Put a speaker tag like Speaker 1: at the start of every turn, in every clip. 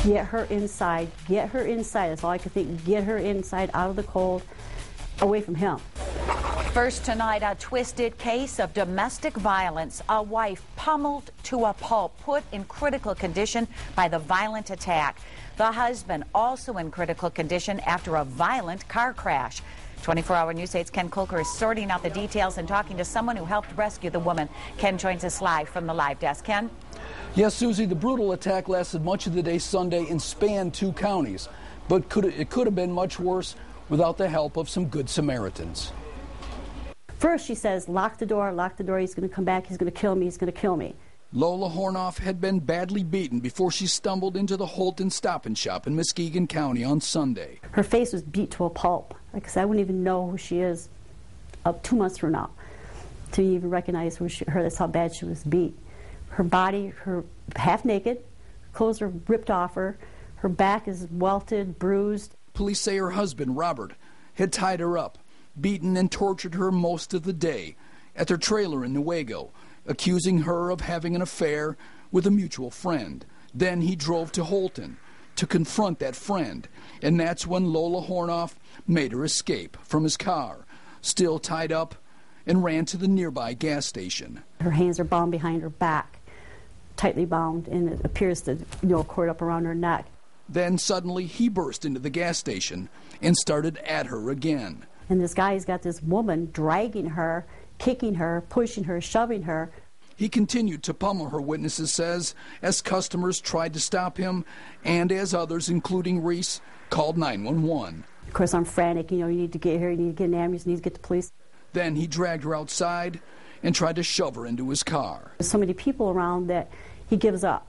Speaker 1: Get her inside. Get her inside. That's all I could think. Get her inside, out of the cold, away from him.
Speaker 2: First tonight, a twisted case of domestic violence. A wife pummeled to a pulp, put in critical condition by the violent attack. The husband also in critical condition after a violent car crash. 24-hour News 8's Ken Kolker is sorting out the details and talking to someone who helped rescue the woman. Ken joins us live from the live desk. Ken?
Speaker 3: Yes, Susie, the brutal attack lasted much of the day Sunday and spanned 2 counties. But it could have been much worse without the help of some good Samaritans.
Speaker 1: First she says, lock the door, he's going to come back, he's going to kill me, he's going to kill me.
Speaker 3: Lola Hornoff had been badly beaten before she stumbled into the Holton Stop and Shop in Muskegon County on Sunday.
Speaker 1: Her face was beat to a pulp. Like I said, I wouldn't even know who she is 2 months from now to even recognize her. That's how bad she was beat. Her body, her half naked, clothes are ripped off her, her back is welted, bruised.
Speaker 3: Police say her husband, Robert, had tied her up, beaten and tortured her most of the day at their trailer in Newaygo, accusing her of having an affair with a mutual friend. Then he drove to Holton to confront that friend, and that's when Lola Hornoff made her escape from his car, still tied up, and ran to the nearby gas station.
Speaker 1: Her hands are bound behind her back, tightly bound, and it appears to, cord up around her neck.
Speaker 3: Then suddenly he burst into the gas station and started at her again.
Speaker 1: And this guy's got this woman dragging her, kicking her, pushing her, shoving her.
Speaker 3: He continued to pummel her, witnesses says, as customers tried to stop him and as others, including Reese, called 911.
Speaker 1: Of course, I'm frantic. You need to get here, you need to get an ambulance, you need to get the police.
Speaker 3: Then he dragged her outside and tried to shove her into his car.
Speaker 1: There's so many people around that he gives up.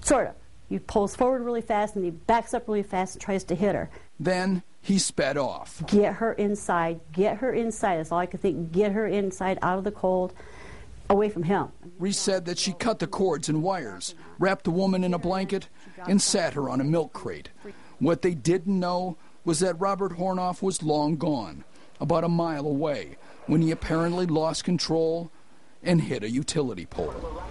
Speaker 1: Sort of. He pulls forward really fast and he backs up really fast and tries to hit her.
Speaker 3: Then he sped off.
Speaker 1: Get her inside. Get her inside. That's all I could think. Get her inside, out of the cold, away from him.
Speaker 3: Reese said that she cut the cords and wires, wrapped the woman in a blanket, and sat her on a milk crate. What they didn't know was that Robert Hornoff was long gone, about a mile away, when he apparently lost control and hit a utility pole.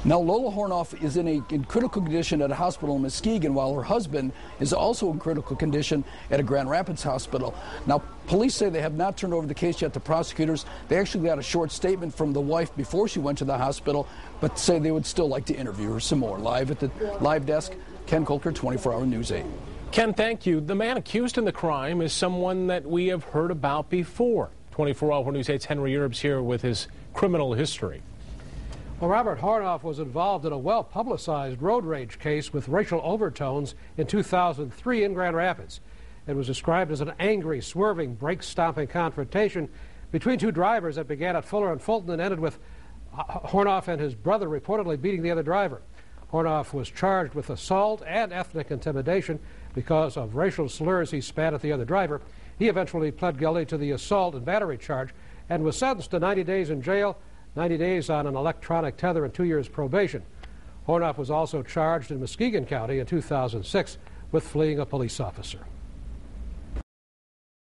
Speaker 3: Now, Lola Hornoff is in critical condition at a hospital in Muskegon, while her husband is also in critical condition at a Grand Rapids hospital. Now, police say they have not turned over the case yet to prosecutors. They actually got a short statement from the wife before she went to the hospital, but say they would still like to interview her some more. Live at the live desk, Ken Kolker, 24-hour News 8.
Speaker 4: Ken, thank you. The man accused in the crime is someone that we have heard about before. 24-hour News 8's Henry Erbs here with his criminal history.
Speaker 5: Well, Robert Hornoff was involved in a well-publicized road rage case with racial overtones in 2003 in Grand Rapids. It was described as an angry, swerving, brake-stomping confrontation between 2 drivers that began at Fuller and Fulton and ended with Hornoff and his brother reportedly beating the other driver. Hornoff was charged with assault and ethnic intimidation because of racial slurs he spat at the other driver. He eventually pled guilty to the assault and battery charge and was sentenced to 90 days in jail, 90 days on an electronic tether, and 2 years probation. Hornoff was also charged in Muskegon County in 2006 with fleeing a police officer.